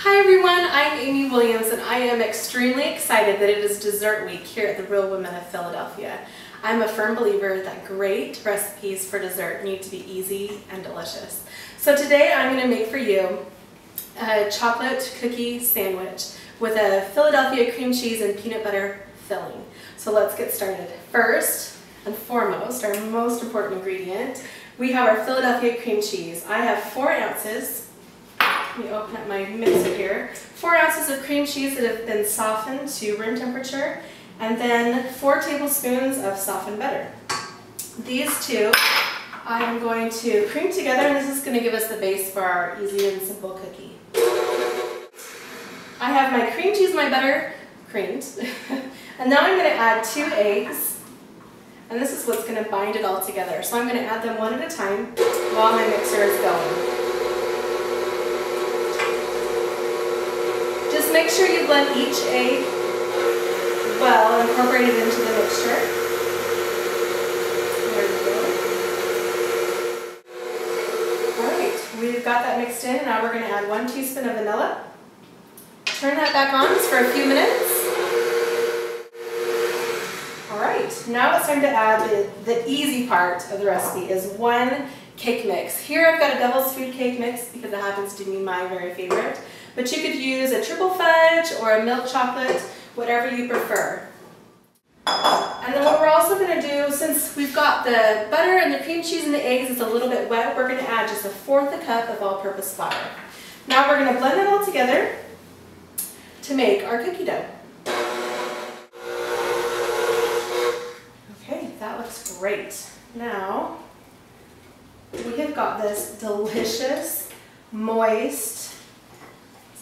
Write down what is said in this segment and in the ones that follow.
Hi everyone, I'm Amy Williams and I am extremely excited that it is dessert week here at the Real Women of Philadelphia. I'm a firm believer that great recipes for dessert need to be easy and delicious. So today I'm going to make for you a chocolate cookie sandwich with a Philadelphia cream cheese and peanut butter filling. So let's get started. First and foremost, our most important ingredient, we have our Philadelphia cream cheese. I have 4 ounces. Let me open up my mixer here. 4 ounces of cream cheese that have been softened to room temperature, and then 4 tablespoons of softened butter. These two I am going to cream together, and this is going to give us the base for our easy and simple cookie. I have my cream cheese and my butter creamed, and now I'm going to add 2 eggs, and this is what's going to bind it all together. So I'm going to add them one at a time while my mixer is going. Just make sure you blend each egg well and incorporate it into the mixture. There we go. Alright, we've got that mixed in. Now we're going to add 1 teaspoon of vanilla. Turn that back on just for a few minutes. Alright, now it's time to add the easy part of the recipe is 1 cake mix. Here I've got a Devil's Food cake mix because it happens to be my very favorite. But you could use a triple fudge or a milk chocolate, whatever you prefer. And then what we're also going to do, since we've got the butter and the cream cheese and the eggs is a little bit wet, we're going to add just 1/4 cup of all-purpose flour. Now we're going to blend it all together to make our cookie dough. Okay, that looks great. Now we have got this delicious, moist,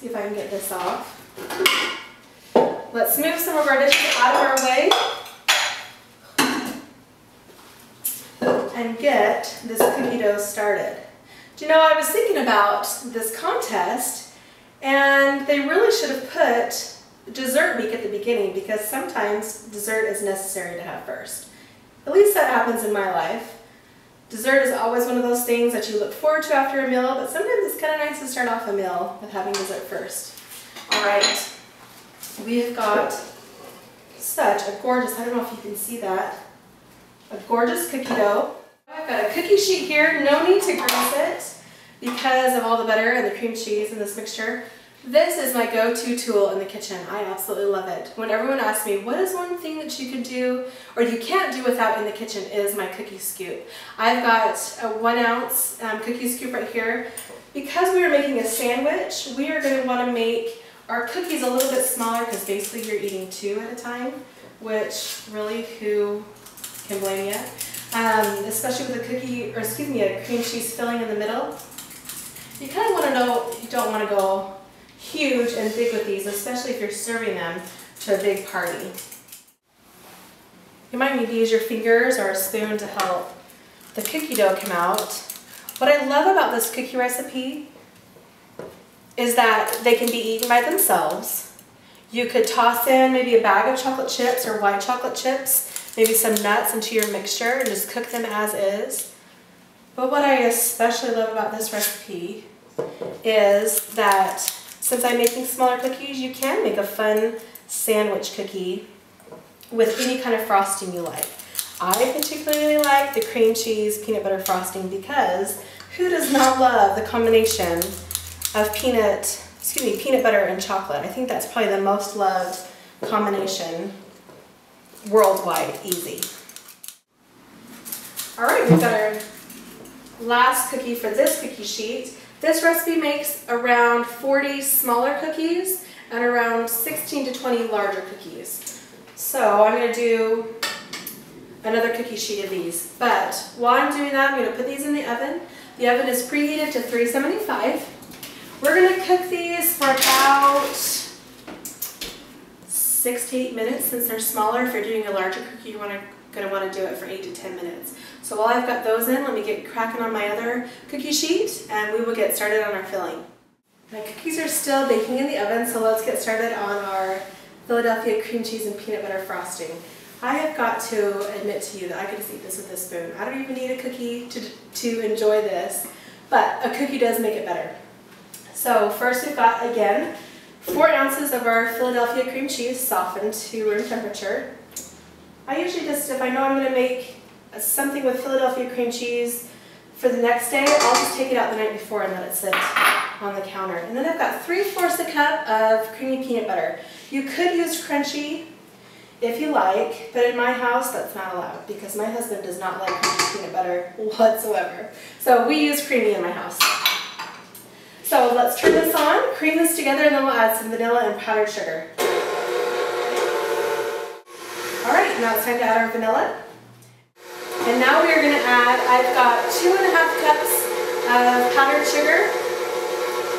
see if I can get this off. Let's move some of our dishes out of our way and get this cookie dough started. Do you know, I was thinking about this contest, and they really should have put dessert week at the beginning because sometimes dessert is necessary to have first. At least that happens in my life. Dessert is always one of those things that you look forward to after a meal, but sometimes it's kind of nice to start off a meal with having dessert first. All right, we have got such a gorgeous, I don't know if you can see that, a gorgeous cookie dough. I've got a cookie sheet here, no need to grease it because of all the butter and the cream cheese in this mixture. This is my go-to tool in the kitchen. I absolutely love it. When everyone asks me, what is one thing that you could do or you can't do without in the kitchen, is my cookie scoop. I've got a 1 ounce cookie scoop right here. Because we are making a sandwich, we are going to want to make our cookies a little bit smaller because basically you're eating 2 at a time, which really, who can blame you? Especially with a cream cheese filling in the middle. You kind of want to know, you don't want to go huge and big with these, especially if you're serving them to a big party. You might need to use your fingers or a spoon to help the cookie dough come out. What I love about this cookie recipe is that they can be eaten by themselves. You could toss in maybe a bag of chocolate chips or white chocolate chips, maybe some nuts into your mixture and just cook them as is. But what I especially love about this recipe is that since I'm making smaller cookies, you can make a fun sandwich cookie with any kind of frosting you like. I particularly like the cream cheese peanut butter frosting because who does not love the combination of peanut butter and chocolate? I think that's probably the most loved combination worldwide, easy. All right, we've got our last cookie for this cookie sheet. This recipe makes around 40 smaller cookies and around 16 to 20 larger cookies. So I'm going to do another cookie sheet of these. But while I'm doing that, I'm going to put these in the oven. The oven is preheated to 375. We're going to cook these for about 6 to 8 minutes since they're smaller. If you're doing a larger cookie, you're going to want to do it for 8 to 10 minutes. So while I've got those in, let me get cracking on my other cookie sheet and we will get started on our filling. My cookies are still baking in the oven, so let's get started on our Philadelphia cream cheese and peanut butter frosting. I have got to admit to you that I could just eat this with a spoon. I don't even need a cookie to enjoy this, but a cookie does make it better. So first we've got, again, 4 ounces of our Philadelphia cream cheese softened to room temperature. I usually just, if I know I'm going to make something with Philadelphia cream cheese for the next day, I'll just take it out the night before and let it sit on the counter. And then I've got 3/4 a cup of creamy peanut butter. You could use crunchy if you like, but in my house that's not allowed because my husband does not like crunchy peanut butter whatsoever. So we use creamy in my house. So let's turn this on, cream this together, and then we'll add some vanilla and powdered sugar. All right, now it's time to add our vanilla. And now we are going to add, I've got 2½ cups of powdered sugar.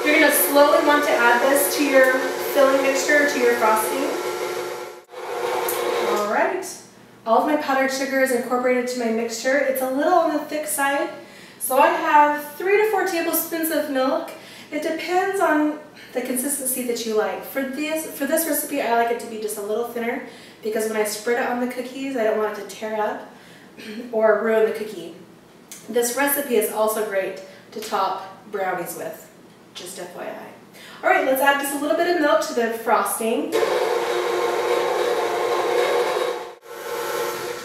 You're going to slowly want to add this to your filling mixture, to your frosting. All right, all of my powdered sugar is incorporated to my mixture. It's a little on the thick side, so I have 3 to 4 tablespoons of milk. It depends on the consistency that you like. For this recipe, I like it to be just a little thinner because when I spread it on the cookies, I don't want it to tear up or ruin the cookie. This recipe is also great to top brownies with, just FYI. All right, let's add just a little bit of milk to the frosting.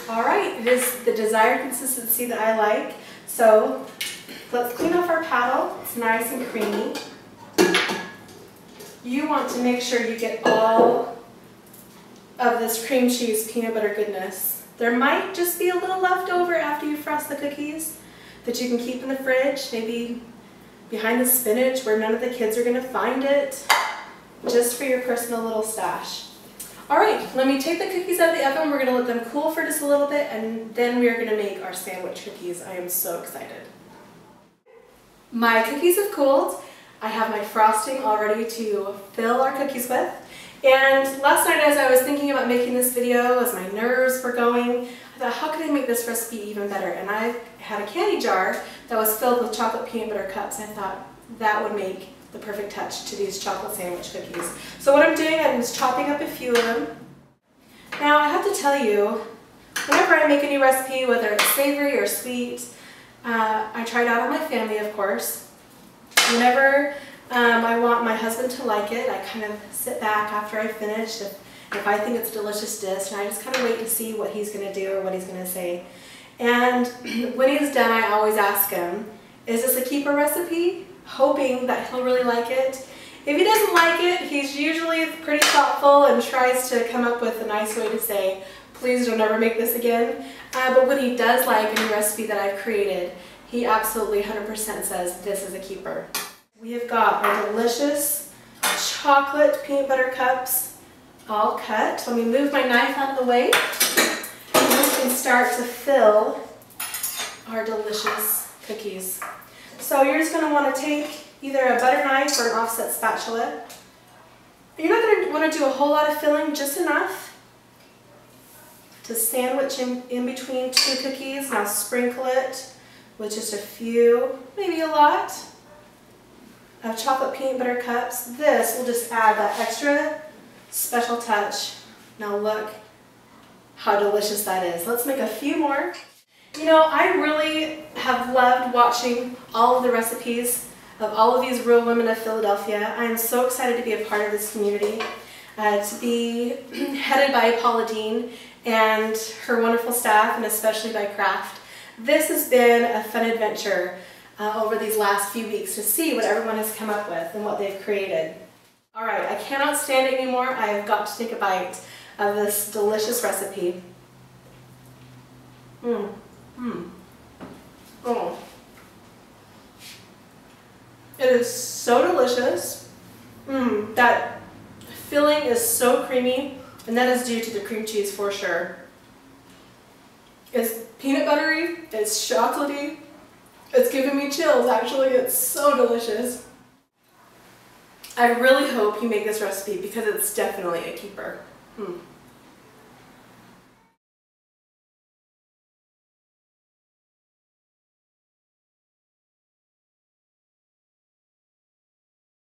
All right, it is the desired consistency that I like. So let's clean off our paddle. It's nice and creamy. You want to make sure you get all of this cream cheese peanut butter goodness. There might just be a little left over after you frost the cookies that you can keep in the fridge, maybe behind the spinach where none of the kids are going to find it, just for your personal little stash. All right, let me take the cookies out of the oven. We're going to let them cool for just a little bit, and then we are going to make our sandwich cookies. I am so excited. My cookies have cooled. I have my frosting all ready to fill our cookies with. And last night as I was thinking about making this video, as my nerves were going, I thought, how can I make this recipe even better? And I had a candy jar that was filled with chocolate peanut butter cups. I thought that would make the perfect touch to these chocolate sandwich cookies. So what I'm doing, I'm just chopping up a few of them. Now I have to tell you, whenever I make a new recipe, whether it's savory or sweet, I try it out on my family, of course. Whenever I want my husband to like it, I kind of sit back after I finish if I think it's a delicious dish, and I just kind of wait to see what he's going to do or what he's going to say. And when he's done, I always ask him, is this a keeper recipe? Hoping that he'll really like it. If he doesn't like it, he's usually pretty thoughtful and tries to come up with a nice way to say, please don't ever make this again. But when he does like a new recipe that I've created, he absolutely 100% says this is a keeper. We have got our delicious chocolate peanut butter cups all cut. Let me move my knife out of the way, and we can start to fill our delicious cookies. So you're just going to want to take either a butter knife or an offset spatula. You're not going to want to do a whole lot of filling, just enough to sandwich in between 2 cookies. Now sprinkle it with just a few, maybe a lot, of chocolate peanut butter cups. This will just add that extra special touch. Now look how delicious that is. Let's make a few more. You know, I really have loved watching all of the recipes of all of these real women of Philadelphia. I am so excited to be a part of this community, to be headed by Paula Dean and her wonderful staff, and especially by Kraft. This has been a fun adventure over these last few weeks to see what everyone has come up with and what they've created. All right, I cannot stand it anymore. I have got to take a bite of this delicious recipe. Oh. It is so delicious. That filling is so creamy, and that is due to the cream cheese for sure. It's peanut buttery, it's chocolatey, it's giving me chills actually. It's so delicious. I really hope you make this recipe because it's definitely a keeper.